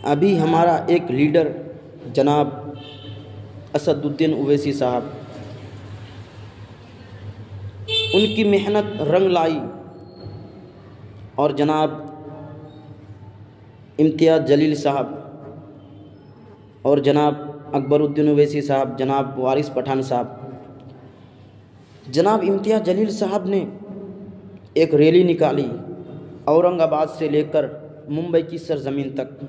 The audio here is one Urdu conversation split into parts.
ابھی ہمارا ایک لیڈر جناب اسد الدین اویسی صاحب، ان کی محنت رنگ لائی اور جناب امتیاز جلیل صاحب اور جناب اکبر الدین اویسی صاحب، جناب وارث پٹھان صاحب، جناب امتیاز جلیل صاحب نے ایک ریلی نکالی اورنگ آباد سے لے کر ممبئی کی سرزمین تک۔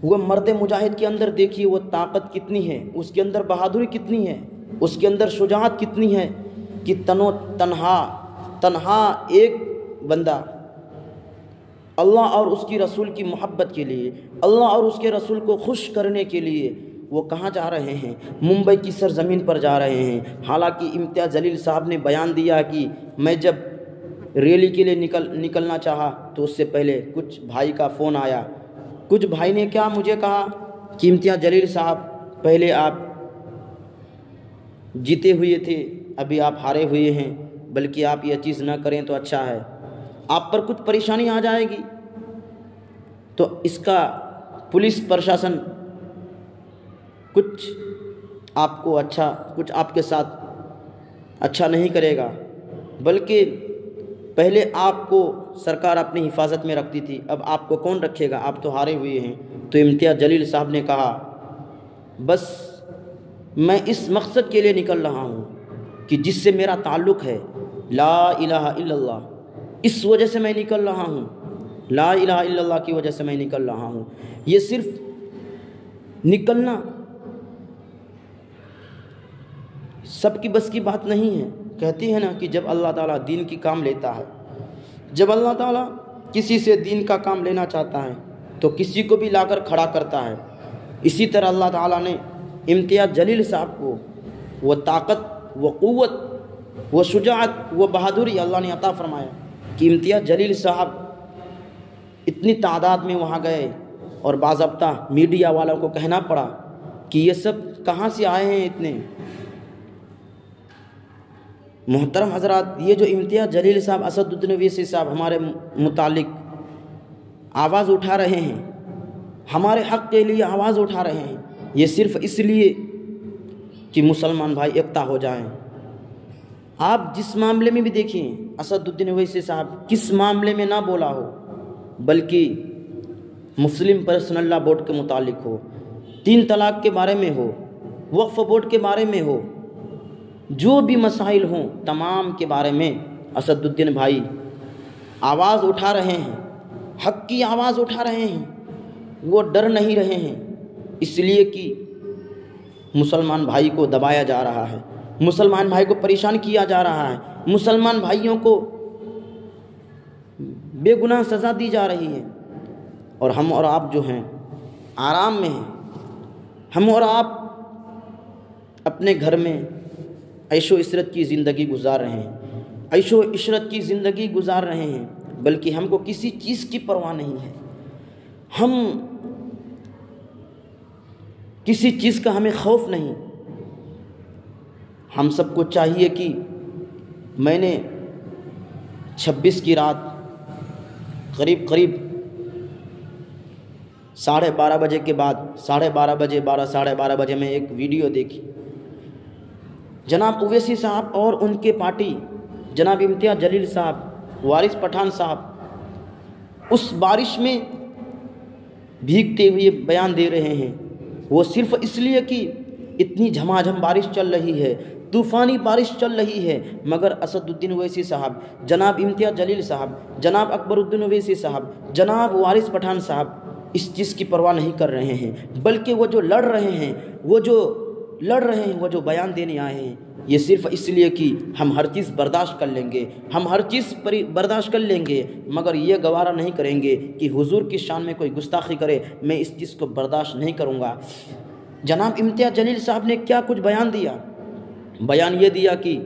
وہ مرد مجاہد کے اندر دیکھیے وہ طاقت کتنی ہے، اس کے اندر بہادری کتنی ہے، اس کے اندر شجاعت کتنی ہے کہ تنہا ایک بندہ اللہ اور اس کی رسول کی محبت کے لیے، اللہ اور اس کے رسول کو خوش کرنے کے لیے وہ کہاں جا رہے ہیں؟ ممبئی کی سرزمین پر جا رہے ہیں۔ حالانکہ امتیاز جلیل صاحب نے بیان دیا کہ میں جب ریلی کے لیے نکلنا چاہا تو اس سے پہلے کچھ بھائی کا فون آیا۔ کچھ بھائی نے کیا مجھے کہا کہ امتیاز جلیل صاحب پہلے آپ جیتے ہوئے تھے، ابھی آپ ہارے ہوئے ہیں، بلکہ آپ یہ چیز نہ کریں تو اچھا ہے، آپ پر کچھ پریشانی آ جائے گی تو اس کا پولیس پرشاسن کچھ آپ کے ساتھ اچھا نہیں کرے گا، بلکہ پہلے آپ کو سرکار اپنی حفاظت میں رکھتی تھی، اب آپ کو کون رکھے گا، آپ تو ہارے ہوئے ہیں۔ تو امتیاز جلیل صاحب نے کہا بس میں اس مقصد کے لیے نکل رہا ہوں کہ جس سے میرا تعلق ہے، لا الہ الا اللہ، اس وجہ سے میں نکل رہا ہوں، لا الہ الا اللہ کی وجہ سے میں نکل رہا ہوں۔ یہ صرف نکلنا سب کی بس کی بات نہیں ہے۔ کہتے ہیں نا کہ جب اللہ تعالیٰ دین کی کام لیتا ہے، جب اللہ تعالیٰ کسی سے دین کا کام لینا چاہتا ہے تو کسی کو بھی لا کر کھڑا کرتا ہے۔ اسی طرح اللہ تعالیٰ نے امتیاز جلیل صاحب کو وہ طاقت، وہ قوت، وہ شجاعت، وہ بہادری اللہ نے عطا فرمایا کہ امتیاز جلیل صاحب اتنی تعداد میں وہاں گئے اور باضابطہ میڈیا والوں کو کہنا پڑا کہ یہ سب کہاں سے آئے ہیں اتنے۔ محترم حضرات، یہ جو امتیاز جلیل صاحب، اسد الدین اویسی صاحب ہمارے متعلق آواز اٹھا رہے ہیں، ہمارے حق کے لیے آواز اٹھا رہے ہیں، یہ صرف اس لیے کہ مسلمان بھائی یکتا ہو جائیں۔ آپ جس معاملے میں بھی دیکھیں، اسد الدین اویسی صاحب کس معاملے میں نہ بولا ہو، بلکہ مسلم پرسنل لاء بورڈ کے متعلق ہو، 3 طلاق کے بارے میں ہو، وقف بورڈ کے بارے میں ہو، جو بھی مسائل ہوں تمام کے بارے میں اسد الدین بھائی آواز اٹھا رہے ہیں، حق کی آواز اٹھا رہے ہیں، وہ ڈر نہیں رہے ہیں، اس لیے کہ مسلمان بھائی کو دبایا جا رہا ہے، مسلمان بھائی کو پریشان کیا جا رہا ہے، مسلمان بھائیوں کو بے گناہ سزا دی جا رہی ہے، اور ہم اور آپ جو ہیں آرام میں ہیں، ہم اور آپ اپنے گھر میں عیش و عشرت کی زندگی گزار رہے ہیں، عیش و عشرت کی زندگی گزار رہے ہیں، بلکہ ہم کو کسی چیز کی پرواہ نہیں ہے، ہم کسی چیز کا ہمیں خوف نہیں۔ ہم سب کو چاہیے کہ میں نے 26 کی رات قریب 12:30 بجے کے بعد 12:30 بجے 12:30 بجے میں ایک ویڈیو دیکھی، جناب اویسی صاحب اور ان کے پارٹی جناب امتیاز جلیل صاحب، وارث پٹھان صاحب اس بارش میں بھیگتے ہوئے بیان دے رہے ہیں، وہ صرف اس لیے کہ اتنی جھماجھم بارش چل رہی ہے، طوفانی بارش چل رہی ہے، مگر اسد الدین اویسی صاحب، جناب امتیاز جلیل صاحب، جناب اکبر الدین اویسی صاحب، جناب وارث پٹھان صاحب اس چیز کی پرواہ نہیں کر رہے ہیں، بلکہ وہ جو لڑ رہے ہیں، وہ جو بیان دینے آئے ہیں، یہ صرف اس لیے کہ ہم ہر چیز برداشت کر لیں گے، ہم ہر چیز برداشت کر لیں گے، مگر یہ گوارا نہیں کریں گے کہ حضور کی شان میں کوئی گستاخی کرے، میں اس چیز کو برداشت نہیں کروں گا۔ جناب امتیاز جلیل صاحب نے کیا کچھ بیان دیا، بیان یہ دیا کہ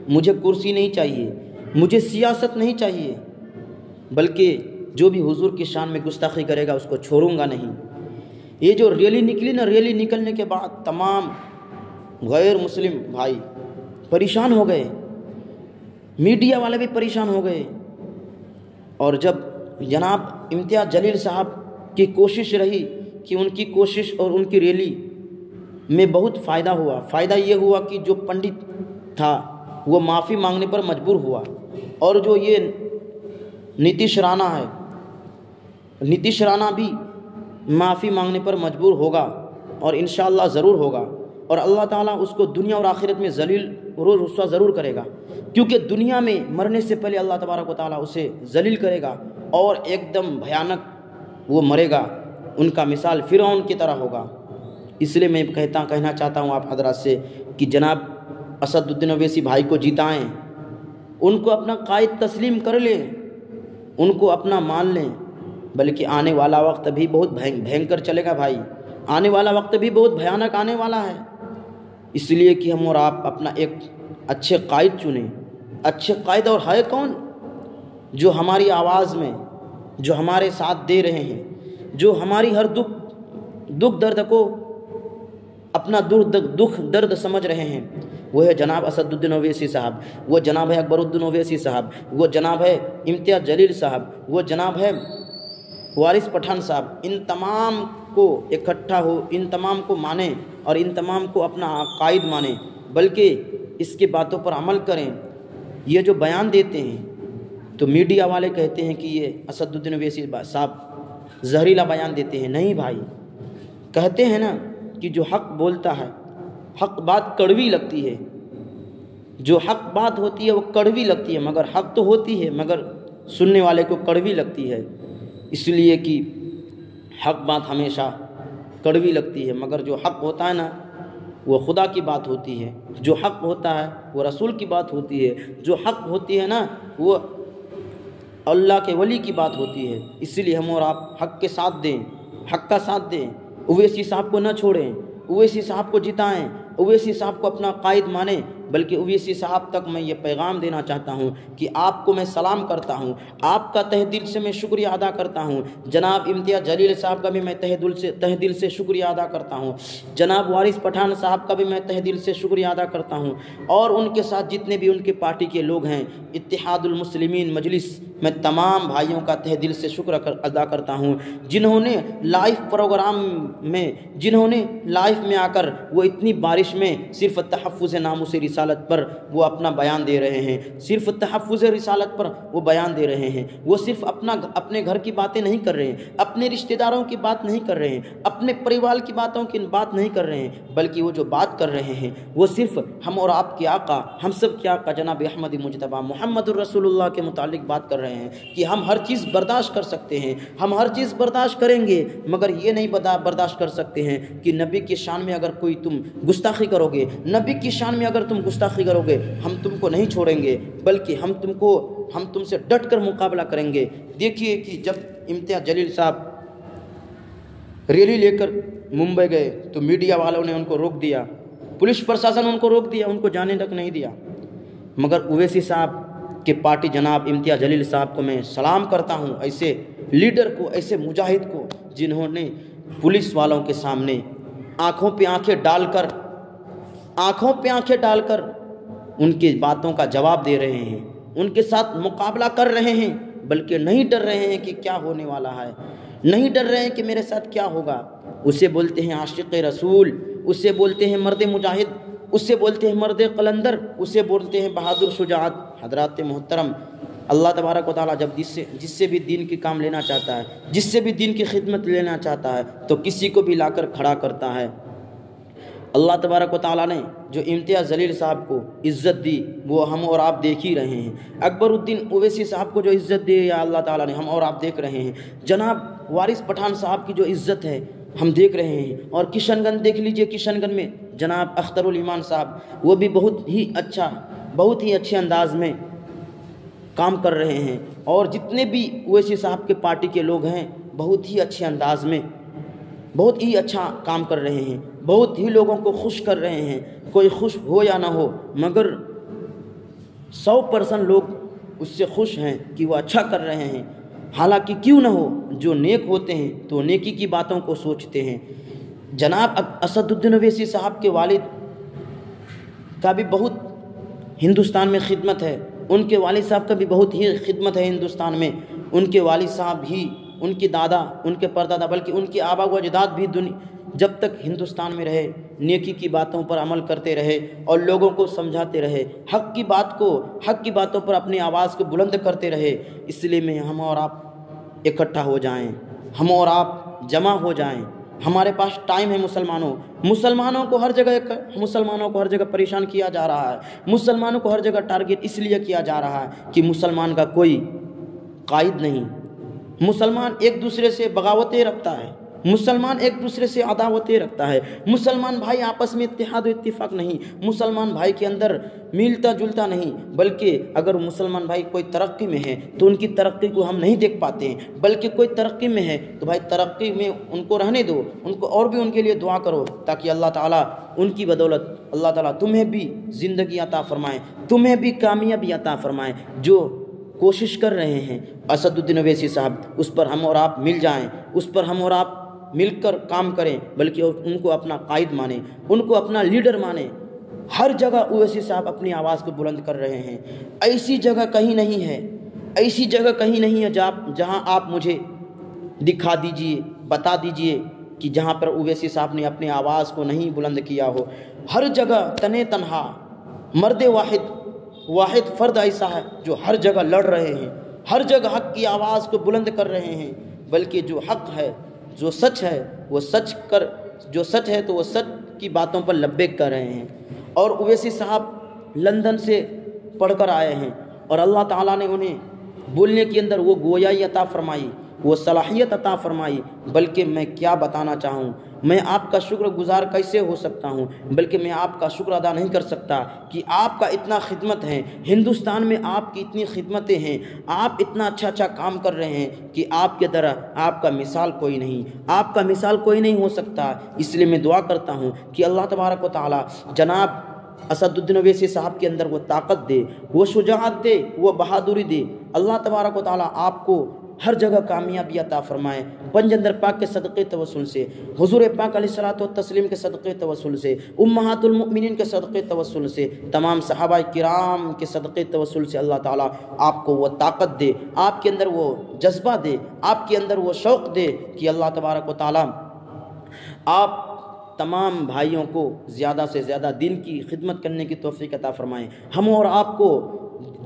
مجھے کرسی نہیں چاہیے، مجھے سیاست نہیں چاہیے، بلکہ جو بھی حضور کی شان میں گستاخی کرے گا اس کو چھوڑوں گا نہیں۔ یہ جو ریلی نکلی نا، ریلی نکلنے کے بعد تمام غیر مسلم بھائی پریشان ہو گئے، میڈیا والے بھی پریشان ہو گئے، اور جب جناب امتیاز جلیل صاحب کی کوشش رہی کہ ان کی کوشش اور ان کی ریلی میں بہت فائدہ ہوا۔ فائدہ یہ ہوا کہ جو پنڈت تھا وہ معافی مانگنے پر مجبور ہوا، اور جو یہ نتیش رانا ہے، نتیش رانا بھی معافی مانگنے پر مجبور ہوگا، اور انشاءاللہ ضرور ہوگا، اور اللہ تعالیٰ اس کو دنیا اور آخرت میں ذلیل اور رسوا ضرور کرے گا، کیونکہ دنیا میں مرنے سے پہلے اللہ تبارک و تعالیٰ اسے ذلیل کرے گا اور ایک دم بھیانک وہ مرے گا، ان کا مثال فرعون کی طرح ہوگا۔ اس لیے میں کہنا چاہتا ہوں آپ حضرات سے کہ جناب اسد الدین اویسی بھائی کو جتائیں، ان کو اپنا قائد تسلیم کر لیں، ان کو اپنا مان لیں، بلکہ آنے والا وقت بھی بہت بھینکر چلے گا بھائی، آنے والا وقت بھی بہت بھیانک آنے والا ہے، اس لیے کہ ہم اور آپ اپنا ایک اچھے قائد چنیں۔ اچھے قائد اور ہے کون؟ جو ہماری آواز میں، جو ہمارے ساتھ دے رہے ہیں، جو ہماری ہر دکھ درد کو اپنا دکھ درد سمجھ رہے ہیں، وہ ہے جناب اسد الدین اویسی صاحب، وہ جناب ہے اکبر الدین اویسی صاحب، وہ جناب ہے امتیاز جلیل صاحب، وہ جناب ہے وارث پٹھان صاحب۔ ان تمام کو اکٹھا ہو، ان تمام کو مانیں اور ان تمام کو اپنا قائد مانیں، بلکہ اس کی باتوں پر عمل کریں۔ یہ جو بیان دیتے ہیں تو میڈیا والے کہتے ہیں کہ یہ اسد الدین اویسی صاحب زہریلا بیان دیتے ہیں، نہیں بھائی، کہتے ہیں نا کہ جو حق بولتا ہے، حق بات کڑوی لگتی ہے، جو حق بات ہوتی ہے وہ کڑوی لگتی ہے، مگر حق تو ہوتی ہے مگر سننے والے کو کڑوی لگتی ہے، اس لیے کہ حق بات ہمیشہ کڑوی لگتی ہے، مگر جو حق ہوتا ہے نا وہ خدا کی بات ہوتی ہے، جو حق ہوتا ہے وہ رسول کی بات ہوتی ہے، جو حق ہوتی ہے نا وہ اللہ کے ولی کی بات ہوتی ہے۔ اسی لیے ہم اور آپ حق کے ساتھ دیں، حق کا ساتھ دیں، اویسی صاحب کو نہ چھوڑیں، اویسی صاحب کو جتائیں، اویسی صاحب کو اپنا قائد مانیں، بلکہ اویسی صاحب تک میں یہ پیغام دینا چاہتا ہوں کہ آپ کو میں سلام کرتا ہوں، آپ کا تہ دل سے میں شکریہ ادا کرتا ہوں، جناب امتیاز جلیل صاحب کا بھی میں تہ دل سے شکریہ ادا کرتا ہوں، جناب وارث پٹھان صاحب کا بھی میں تہ دل سے شکریہ ادا کرتا ہوں، اور ان کے ساتھ جتنے بھی ان کے پارٹی کے لوگ ہیں، اتحاد المسلمین مجلس، میں تمام بھائیوں کا تہ دل سے شکر ادا کرتا ہوں، جنہوں نے لائیو پروگرام میں، جنہوں نے لائیو میں آ کر وہ اتنی بارش میں صرف تحفظ ناموس رسالت پر وہ اپنا بیان دے رہے ہیں، صرف تحفظ رسالت پر وہ بیان دے رہے ہیں، وہ صرف اپنے گھر کی باتیں نہیں کر رہے ہیں، اپنے رشتہ داروں کی بات نہیں کر رہے ہیں، اپنے پریوار کی باتوں کی بات نہیں کر رہے ہیں، بلکہ وہ جو بات کر رہے ہیں وہ صرف ہم اور آپ کے آقا، ہم سب کے آقا جناب احمد مجتبیٰ محمد الرسول اللہ کے متعلق بات کر رہے ہیں کہ ہم ہر چیز برداشت کر سکتے ہیں، ہم ہر چیز برداشت کریں گے، مگر یہ نہیں برداشت کر سکتے ہیں کہ نبی کی شان میں اگر کوئی تم گستاخی کرو گے، نبی کی شان میں اگر تم گستاخی کرو گے، ہم تم کو نہیں چھوڑیں گے، بلکہ ہم تم سے ڈٹ کر مقابلہ کریں گے۔ دیکھیے کہ جب امتیاز جلیل صاحب ریلی لے کر ممبئی گئے تو میڈیا والوں نے ان کو روک دیا، پولیس پرشاسن ان کو روک دیا، ان کو جانے تک نہیں دیا، مگر اویسی صاحب کہ پارٹی جناب امتیاز جلیل صاحب کو میں سلام کرتا ہوں، ایسے لیڈر کو، ایسے مجاہد کو، جنہوں نے پولیس والوں کے سامنے آنکھوں پہ آنکھیں ڈال کر ان کی باتوں کا جواب دے رہے ہیں، ان کے ساتھ مقابلہ کر رہے ہیں، بلکہ نہیں ڈر رہے ہیں کہ کیا ہونے والا ہے، نہیں ڈر رہے ہیں کہ میرے ساتھ کیا ہوگا۔ اسے بولتے ہیں عاشق رسول، اسے بولتے ہیں مرد مجاہد، اسے بولتے ہیں مرد قلندر، اسے بولتے ہیں بہادر شجاعت۔ حضرات محترم، اللہ تبارک و تعالیٰ جب جس سے بھی دین کی کام لینا چاہتا ہے، جس سے بھی دین کی خدمت لینا چاہتا ہے، تو کسی کو بھی لا کر کھڑا کرتا ہے۔ اللہ تبارک و تعالیٰ نے جو امتیاز جلیل صاحب کو عزت دی وہ ہم اور آپ دیکھ ہی رہے ہیں، اکبر الدین اویسی صاحب کو جو عزت دی یا اللہ تعالیٰ نے، ہم اور آپ دیکھ رہے ہیں، جناب وارث پٹھان صاحب کی جو عزت ہے ہم دیکھ رہے ہیں، اور کشن گنج دیکھ لیجئے، کشن گنج میں جناب اختر الایمان صاحب وہ بھی بہت ہی اچھے انداز میں کام کر رہے ہیں، اور جتنے بھی اویسی صاحب کے پارٹی کے لوگ ہیں بہت ہی اچھے انداز میں بہت ہی اچھا کام کر رہے ہیں، بہت ہی لوگوں کو خوش کر رہے ہیں، کوئی خوش ہو یا نہ ہو مگر 100% لوگ اس سے خوش ہیں کہ وہ اچھا کر رہے ہیں۔ حالانکہ کیوں نہ ہو، جو نیک ہوتے ہیں تو نیکی کی باتوں کو سوچتے ہیں۔ جناب اسد الدین اویسی صاحب کے والد کا بھی بہت ہندوستان میں خدمت ہے، ان کے والد صاحب کا بھی بہت ہی خدمت ہے ہندوستان میں، ان کے والد صاحب ہی ان کی دادا، ان کے پردادا، بلکہ ان کے آبا و اجداد بھی جب تک ہندوستان میں رہے نیکی کی باتوں پر عمل کرتے رہے اور لوگوں کو سمجھاتے رہے، حق کی باتوں پر اپنی آواز کو بلند کرتے رہے۔ اس لیے میں ہم اور آپ اکٹھا ہو جائیں، ہم اور آپ جمع ہو جائیں۔ ہمارے پاس ٹائم ہے مسلمانوں کو ہر جگہ پریشان کیا جا رہا ہے، مسلمانوں کو ہر جگہ ٹارگٹ اس لیے کیا جا رہا ہے کہ مسلمان کا کوئی قائد نہیں، مسلمان ایک دوسرے سے بغاوتیں رکھتا ہے، مسلمان ایک دوسرے سے عداوتیں رکھتا ہے، مسلمان بھائی آپس میں اتحاد و اتفاق نہیں، مسلمان بھائی کے اندر ملتا جلتا نہیں، بلکہ اگر مسلمان بھائی کوئی ترقی میں ہے تو ان کی ترقی کو ہم نہیں دیکھ پاتے ہیں، بلکہ کوئی ترقی میں ہے تو بھائی ترقی میں ان کو رہنے دو، ان کو اور بھی ان کے لیے دعا کرو تاکہ اللہ تعالیٰ ان کی بدولت اللہ تعالیٰ تمہیں بھی زندگی عطا فرمائے، تمہیں بھی کامیابی عطا فرمائے۔ جو کوشش کر رہے ہیں اسد الدین اویسی صاحب، اس پر ہم اور آپ مل جائیں، اس پر ہم اور آپ مل کر کام کریں، بلکہ ان کو اپنا قائد مانیں، ان کو اپنا لیڈر مانیں۔ ہر جگہ اویسی صاحب اپنی آواز کو بلند کر رہے ہیں، ایسی جگہ کہیں نہیں ہے جہاں آپ مجھے دکھا دیجئے، بتا دیجئے کہ جہاں پر اویسی صاحب نے اپنی آواز کو نہیں بلند کیا ہو۔ ہر جگہ تنے تنہا مرد واحد فرد ایسا ہے جو ہر جگہ لڑ رہے ہیں، ہر جگہ حق کی آواز کو بلند کر رہے ہیں، بلکہ جو حق ہے، جو سچ ہے تو وہ سچ کی باتوں پر لبیک کر رہے ہیں۔ اور اویسی صاحب لندن سے پڑھ کر آئے ہیں اور اللہ تعالیٰ نے انہیں بولنے کے اندر وہ گویائی عطا فرمائی، وہ صلاحیت عطا فرمائی۔ بلکہ میں کیا بتانا چاہوں، میں آپ کا شکر گزار کیسے ہو سکتا ہوں، بلکہ میں آپ کا شکر ادا نہیں کر سکتا کہ آپ کا اتنا خدمت ہے، ہندوستان میں آپ کی اتنی خدمتیں ہیں، آپ اتنا اچھا کام کر رہے ہیں کہ آپ کے طرح آپ کا مثال کوئی نہیں ہو سکتا۔ اس لیے میں دعا کرتا ہوں کہ اللہ تبارک و تعالی جناب اسد الدین اویسی صاحب کے اندر وہ طاقت دے، وہ شجاعت دے، وہ بہادری دے۔ اللہ تبارک و تعالی آپ کو ہر جگہ کامیابی عطا فرمائے۔ پنجندر پاک کے صدقے توسل سے، حضور پاک علیہ الصلوۃ والتسلیم کے صدقے توسل سے، امہات المؤمنین کے صدقے توسل سے، تمام صحابہ کرام کے صدقے توسل سے اللہ تعالیٰ آپ کو وہ طاقت دے، آپ کے اندر وہ جذبہ دے، آپ کے اندر وہ شوق دے کہ اللہ تبارک و تعالیٰ آپ تمام بھائیوں کو زیادہ سے زیادہ دین کی خدمت کرنے کی توفیق عطا فرمائیں، ہم اور آپ کو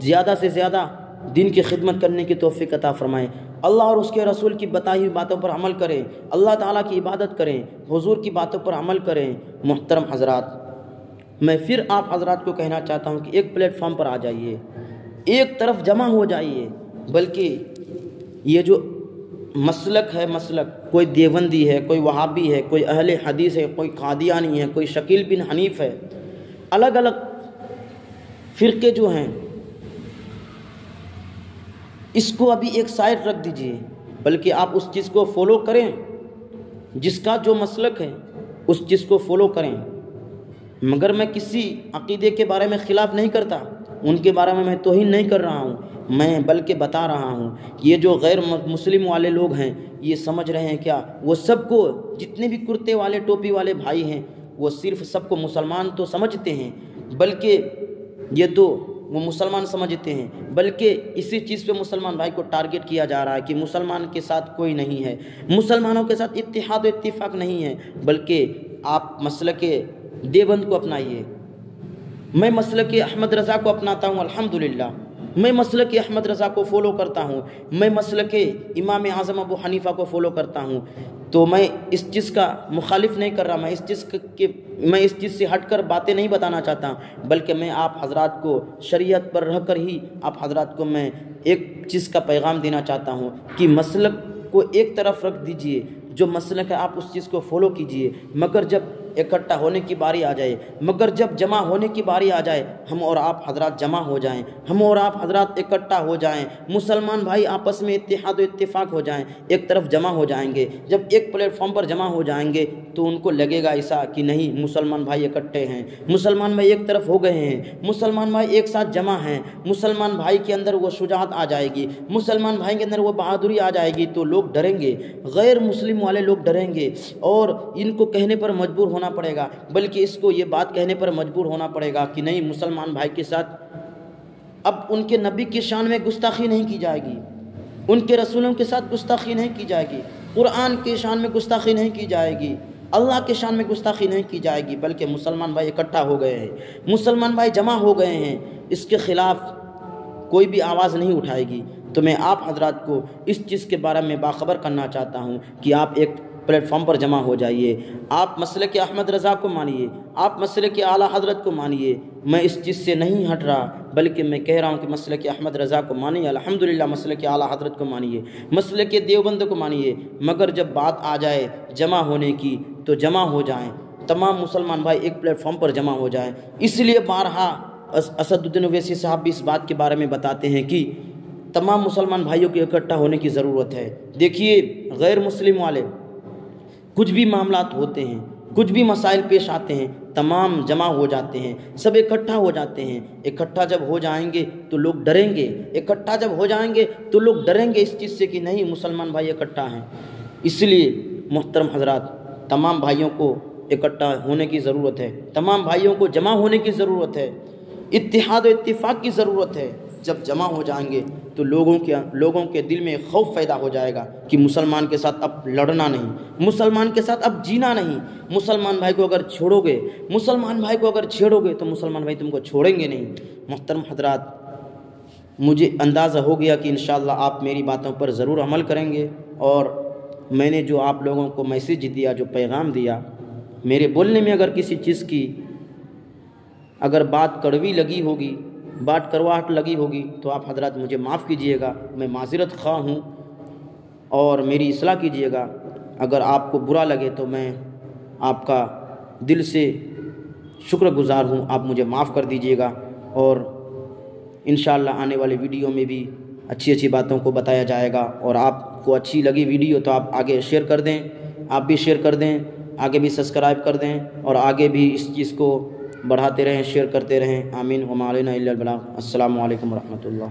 زیادہ سے زیادہ دین کی خدمت کرنے کی توفیق عطا فرمائیں۔ اللہ اور اس کے رسول کی بتائی ہوئی باتوں پر عمل کریں، اللہ تعالیٰ کی عبادت کریں، حضور کی باتوں پر عمل کریں۔ محترم حضرات، میں پھر آپ حضرات کو کہنا چاہتا ہوں کہ ایک پلیٹ فارم پر آ جائیے، ایک طرف جمع ہو جائیے، بلکہ یہ جو مسلک ہے، کوئی دیوبندی ہے، کوئی وہابی ہے، کوئی اہل حدیث ہے، کوئی قادیانی ہے، کوئی شکیل بن حنیف ہے، الگ الگ فرقے جو ہیں، اس کو ابھی ایک سائڈ رکھ دیجئے، بلکہ آپ اس چیز کو فالو کریں، جس کا جو مسلک ہے اس چیز کو فالو کریں۔ مگر میں کسی عقیدے کے بارے میں خلاف نہیں کرتا، ان کے بارے میں توہین نہیں کر رہا ہوں، میں بلکہ بتا رہا ہوں کہ یہ جو غیر مسلم والے لوگ ہیں یہ سمجھ رہے ہیں کیا، وہ سب کو، جتنے بھی کرتے والے ٹوپی والے بھائی ہیں، وہ صرف سب کو مسلمان تو سمجھتے ہیں، بلکہ یہ تو وہ مسلمان سمجھتے ہیں، بلکہ اسی چیز پہ مسلمان بھائی کو ٹارگٹ کیا جا رہا ہے کہ مسلمان کے ساتھ کوئی نہیں ہے، مسلمانوں کے ساتھ اتحاد و اتفاق نہیں ہے، بلکہ آپ مسلک دیوبند کو اپنائیے۔ میں مسلک احمد رضا کو اپناتا ہوں، الحمدللہ، میں مسلک احمد رضا کو فالو کرتا ہوں، میں مسلک امام اعظم ابو حنیفہ کو فالو کرتا ہوں، تو میں اس چیز کا مخالف نہیں کر رہا، میں اس چیز سے ہٹ کر باتیں نہیں بتانا چاہتا، بلکہ میں آپ حضرات کو شریعت پر رہ کر ہی آپ حضرات کو میں ایک چیز کا پیغام دینا چاہتا ہوں کہ مسلک کو ایک طرف رکھ دیجئے، جو مسلک ہے آپ اس چیز کو فالو کیجئے، مگر جب اکٹھا ہونے کی باری آ جائے، مگر جب جمع ہونے کی باری آ جائے، ہم اور آپ حضرات جمع ہو جائیں، ہم اور آپ حضرات اکٹھا ہو جائیں، مسلمان بھائی آپس میں اتحاد و اتفاق ہو جائیں، ایک طرف جمع ہو جائیں گے، جب ایک پلیٹ فارم پر جمع ہو جائیں گے تو ان کو لگے گا ایسا کہ نہیں، مسلمان بھائی اکٹھے ہیں، مسلمان بھائی ایک طرف ہو گئے ہیں، مسلمان بھائی ایک ساتھ جمع ہیں، مسلمان بھائی کے اندر وہ شجاعت آ جائے گی، مسلمان بھائی کے اندر وہ بہادری آ جائے گی، تو لوگ ڈریں گے، غیر مسلم والے لوگ ڈریں گے، اور ان کو کہنے پر مجبور ہونا پڑے گا، بلکہ اس کو یہ بات کہنے پر مجبور ہونا پڑے گا کہ نہیں، مسلمان بھائی کے ساتھ اب ان کے نبی کی شان میں گستاخی نہیں کی جائے گی، ان کے رسولوں کے ساتھ گستاخی نہیں کی جائے گی، قرآن کے شان میں گستاخی نہیں کی جائے گی، اللہ کے شان میں گستاخی نہیں کی جائے گی، بلکہ مسلمان بھائی اکٹھا ہو گئے ہیں، مسلمان بھائی جمع ہو گئے ہیں، اس کے خلاف کوئی بھی آواز نہیں اٹھائے گی۔ تو میں آپ حضرات کو اس چیز کے بارے میں باخبر کرنا چاہتا ہوں کہ آپ ایک پلیٹ فارم پر جمع ہو جائیے، آپ مسلک احمد رضا کو مانیے، آپ مسلک اعلیٰ حضرت کو مانیے۔ میں اس چیز سے نہیں ہٹ رہا، بلکہ میں کہہ رہا ہوں کہ مسلک احمد رضا کو مانیے، الحمدللہ مسلک اعلیٰ حضرت کو مانیے، مسلک دیوبند کو مانیے، مگر جب بات آ جائے جمع ہونے کی تو جمع ہو جائیں، تمام مسلمان بھائی ایک پلیٹ فارم پر جمع ہو جائیں۔ اس لیے بارہا اسد الدین اویسی صاحب بھی اس بات کے بارے میں بتاتے ہیں کہ تمام مسلمان بھائیوں کے اکٹھا ہونے کی ضرورت ہے۔ دیکھیے غیر مسلم والے کچھ بھی معاملات ہوتے ہیں، کچھ بھی مسائل پیش آتے ہیں، تمام جمع ہو جاتے ہیں، سب اکٹھا ہو جاتے ہیں۔ اکٹھا جب ہو جائیں گے تو لوگ ڈریں گے، اکٹھا جب ہو جائیں گے تو لوگ ڈریں گے اس چیز سے کہ نہیں مسلمان بھائی اکٹھا ہیں۔ اس لیے محترم حضرات، تمام بھائیوں کو اکٹھا ہونے کی ضرورت ہے، تمام بھائیوں کو جمع ہونے کی ضرورت ہے، اتحاد و اتفاق کی ضرورت ہے۔ جب جمع ہو جائیں گے تو لوگوں کے دل میں خوف پیدا ہو جائے گا کہ مسلمان کے ساتھ اب لڑنا نہیں، مسلمان کے ساتھ اب جینا نہیں، مسلمان بھائی کو اگر چھوڑو گے، مسلمان بھائی کو اگر چھیڑو گے تو مسلمان بھائی تم کو چھوڑیں گے نہیں۔ محترم حضرات، مجھے اندازہ ہو گیا کہ انشاءاللہ آپ میری باتوں پر ضرور عمل کریں گے، اور میں نے جو آپ لوگوں کو میسیج دیا، جو پیغام دیا، میرے بولنے میں اگر کسی چیز کی اگر بات کڑوی لگی ہوگی، بات کرواہٹ لگی ہوگی تو آپ حضرات مجھے معاف کیجئے گا، میں معذرت خواہ ہوں، اور میری اصلاح کیجئے گا۔ اگر آپ کو برا لگے تو میں آپ کا دل سے شکر گزار ہوں، آپ مجھے معاف کر دیجئے گا، اور انشاءاللہ آنے والے ویڈیو میں بھی اچھی باتوں کو بتایا جائے گا۔ اور آپ کو اچھی لگی ویڈیو تو آپ آگے شیئر کر دیں، آپ بھی شیئر کر دیں، آگے بھی سبسکرائب کر دیں، اور آگے بھی اس چیز کو بڑھاتے رہیں، شیئر کرتے رہیں۔ آمین وما علینا الا البلاغ۔ السلام علیکم ورحمۃ اللہ۔